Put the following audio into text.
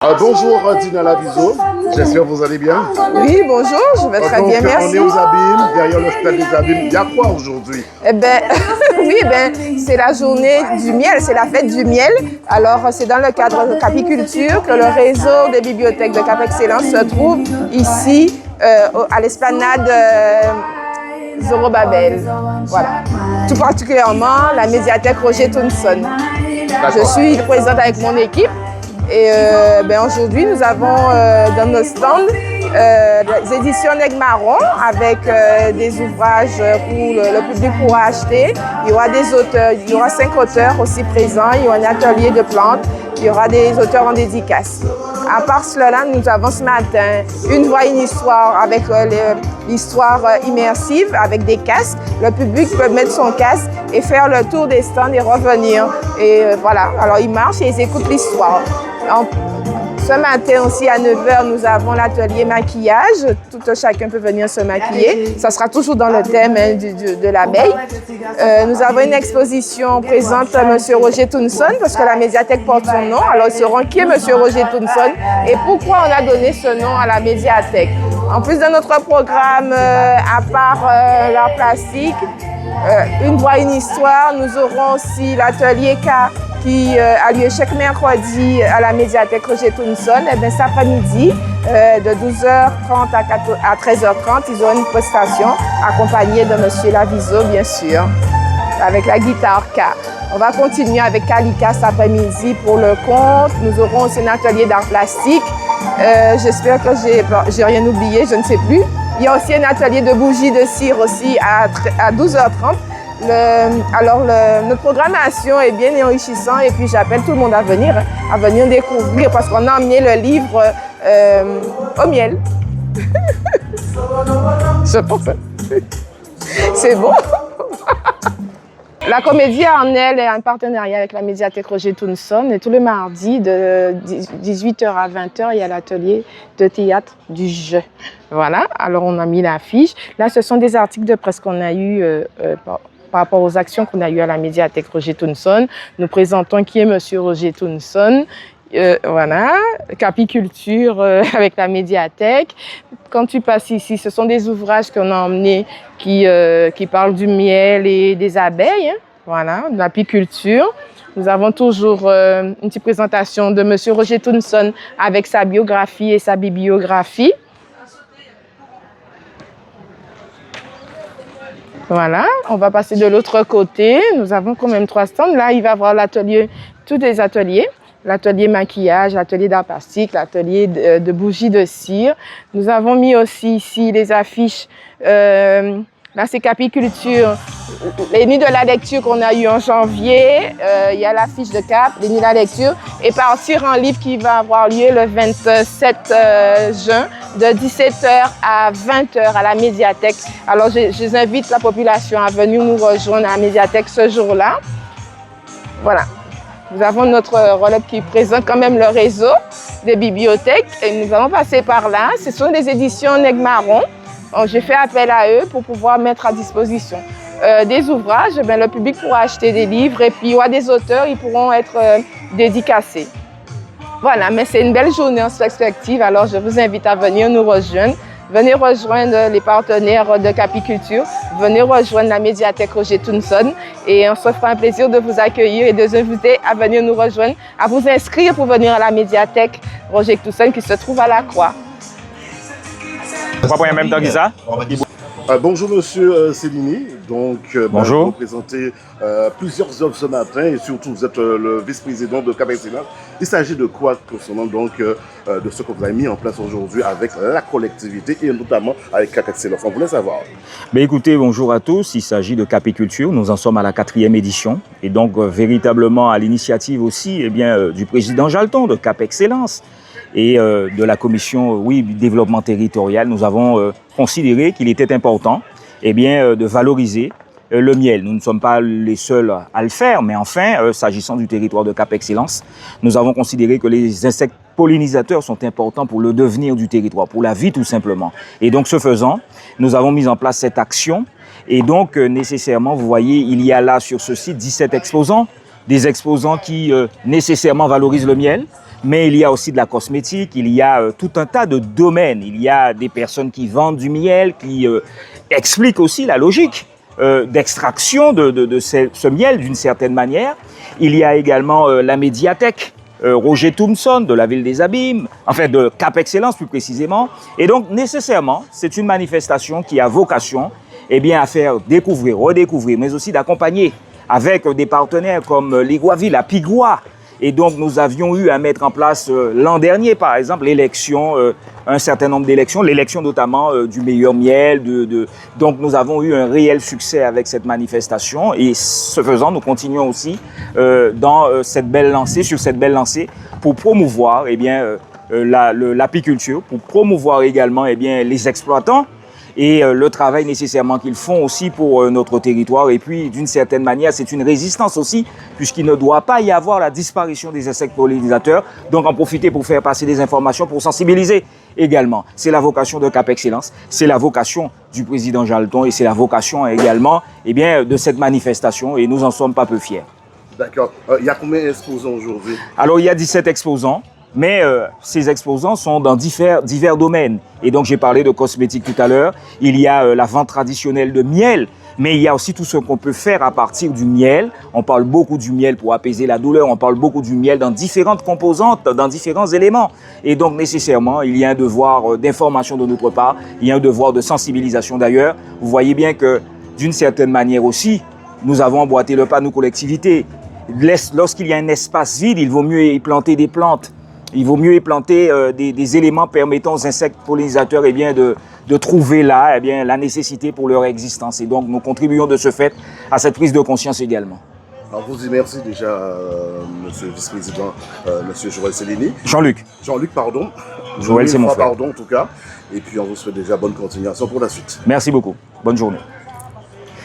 Bonjour Dina Laviso, j'espère que vous allez bien. Oui, bonjour, je vais très bien, merci. On est aux Abîmes, derrière l'hôpital des Abîmes. Il y a quoi aujourd'hui? Eh ben, oui, c'est la journée du miel, c'est la fête du miel. Alors, c'est dans le cadre de Capiculture que le réseau des bibliothèques de Cap Excellence se trouve ici, à l'esplanade Zorobabel. Voilà. Tout particulièrement, la médiathèque Roger Thompson. Je suis présente avec mon équipe. Et aujourd'hui, nous avons dans nos stands les éditions Negmaron avec des ouvrages où le public pourra acheter. Il y aura des auteurs, il y aura 5 auteurs aussi présents. Il y aura un atelier de plantes. Il y aura des auteurs en dédicace. À part cela, nous avons ce matin Une voix, une histoire avec l'histoire immersive avec des casques. Le public peut mettre son casque et faire le tour des stands et revenir. Et voilà, alors ils marchent et ils écoutent l'histoire. Ce matin aussi à 9h, nous avons l'atelier maquillage. Tout chacun peut venir se maquiller. Ça sera toujours dans le thème de l'abeille. Nous avons une exposition présente à M. Roger Thompson parce que la médiathèque porte son nom. Alors ils sauront qui est M. Roger Thompson et pourquoi on a donné ce nom à la médiathèque. En plus de notre programme, à part l'art plastique, Une voix, une histoire, nous aurons aussi l'atelier K qui a lieu chaque mercredi à la médiathèque Roger Thompson. Et bien, cet après-midi, de 12h30 à 13h30, ils auront une prestation accompagnée de M. Laviso, bien sûr, avec la guitare K. On va continuer avec Kalika cet après-midi pour le conte. Nous aurons aussi un atelier d'art plastique. J'espère que j'ai rien oublié, je ne sais plus. Il y a aussi un atelier de bougies de cire aussi à 12h30. Notre programmation est bien enrichissante et puis j'appelle tout le monde à venir découvrir parce qu'on a emmené le livre au miel. Je pense. C'est bon. La Comédie Arnelle est un partenariat avec la médiathèque Roger Thompson et tous les mardis de 18h à 20h, il y a l'atelier de théâtre du jeu. Voilà, alors on a mis l'affiche. Là, ce sont des articles de presse qu'on a eu par rapport aux actions qu'on a eues à la médiathèque Roger Thompson. Nous présentons qui est M. Roger Thompson. Voilà, Capiculture avec la médiathèque. Quand tu passes ici, ce sont des ouvrages qu'on a emmenés qui parlent du miel et des abeilles. Hein, voilà, de l'apiculture. Nous avons toujours une petite présentation de M. Roger Thompson avec sa biographie et sa bibliographie. Voilà, on va passer de l'autre côté. Nous avons quand même 3 stands. Là, il va y avoir l'atelier, tous les ateliers. L'atelier maquillage, l'atelier d'art plastique, l'atelier de bougies de cire. Nous avons mis aussi ici les affiches. Là, c'est Capiculture. Les nuits de la lecture qu'on a eues en janvier. Il y a l'affiche de Cap, les nuits de la lecture. Et partir en livre qui va avoir lieu le 27 juin de 17h à 20h à la médiathèque. Alors, j'invite la population à venir nous rejoindre à la médiathèque ce jour-là. Voilà. Nous avons notre relais qui présente quand même le réseau des bibliothèques et nous allons passer par là. Ce sont des éditions Negmaron. J'ai fait appel à eux pour pouvoir mettre à disposition des ouvrages. Le public pourra acheter des livres et puis il y aura des auteurs, ils pourront être dédicacés. Voilà, mais c'est une belle journée en perspective, alors je vous invite à venir nous rejoindre. Venez rejoindre les partenaires de Capiculture, venez rejoindre la médiathèque Roger Thompson et on se fera un plaisir de vous accueillir et de vous inviter à venir nous rejoindre, à vous inscrire pour venir à la médiathèque Roger Thompson qui se trouve à la Croix. En même temps que ça. Bonjour Monsieur Cellini, donc bonjour. Vous présentez plusieurs œuvres ce matin et surtout vous êtes le vice-président de Cap Excellence. Il s'agit de quoi concernant donc de ce que vous avez mis en place aujourd'hui avec la collectivité et notamment avec Cap Excellence. On voulait savoir. Écoutez, bonjour à tous, il s'agit de Capiculture, nous en sommes à la 4e édition et donc véritablement à l'initiative aussi du président Jalton de Cap Excellence et de la commission développement territorial, nous avons considéré qu'il était important de valoriser le miel. Nous ne sommes pas les seuls à le faire, mais enfin, s'agissant du territoire de Cap Excellence, nous avons considéré que les insectes pollinisateurs sont importants pour le devenir du territoire, pour la vie tout simplement. Et donc, ce faisant, nous avons mis en place cette action. Et donc, nécessairement, vous voyez, il y a là sur ce site 17 exposants, des exposants qui nécessairement valorisent le miel, mais il y a aussi de la cosmétique, il y a tout un tas de domaines. Il y a des personnes qui vendent du miel, qui expliquent aussi la logique d'extraction de ce miel d'une certaine manière. Il y a également la médiathèque, Roger Thompson de la ville des Abîmes, enfin de Cap Excellence plus précisément. Et donc nécessairement, c'est une manifestation qui a vocation à faire découvrir, redécouvrir, mais aussi d'accompagner avec des partenaires comme l'Iguaville, la Pigua. Et donc nous avions eu à mettre en place l'an dernier par exemple l'élection, un certain nombre d'élections, l'élection notamment du meilleur miel. Donc nous avons eu un réel succès avec cette manifestation et ce faisant nous continuons aussi dans cette belle lancée, sur cette belle lancée pour promouvoir l'apiculture, pour promouvoir également les exploitants et le travail nécessairement qu'ils font aussi pour notre territoire. Et puis, d'une certaine manière, c'est une résistance aussi, puisqu'il ne doit pas y avoir la disparition des insectes pollinisateurs. Donc, en profiter pour faire passer des informations, pour sensibiliser également. C'est la vocation de Cap Excellence, c'est la vocation du président Jalton et c'est la vocation également de cette manifestation et nous en sommes pas peu fiers. D'accord. Il y a combien d'exposants aujourd'hui? Alors, il y a 17 exposants. Mais ces exposants sont dans divers domaines. Et donc, j'ai parlé de cosmétiques tout à l'heure. Il y a la vente traditionnelle de miel, mais il y a aussi tout ce qu'on peut faire à partir du miel. On parle beaucoup du miel pour apaiser la douleur. On parle beaucoup du miel dans différentes composantes, dans différents éléments. Et donc, nécessairement, il y a un devoir d'information de notre part. Il y a un devoir de sensibilisation d'ailleurs. Vous voyez bien que, d'une certaine manière aussi, nous avons emboîté le pas, nos collectivités. Lorsqu'il y a un espace vide, il vaut mieux y planter des plantes. Il vaut mieux y planter des éléments permettant aux insectes pollinisateurs de trouver là la nécessité pour leur existence. Et donc, nous contribuons de ce fait à cette prise de conscience également. Alors, vous y merci déjà, monsieur le vice-président, monsieur Joël Cellini. Jean-Luc. Jean-Luc, pardon. Joël, c'est mon frère. Pardon, en tout cas. Et puis, on vous souhaite déjà bonne continuation pour la suite. Merci beaucoup. Bonne journée.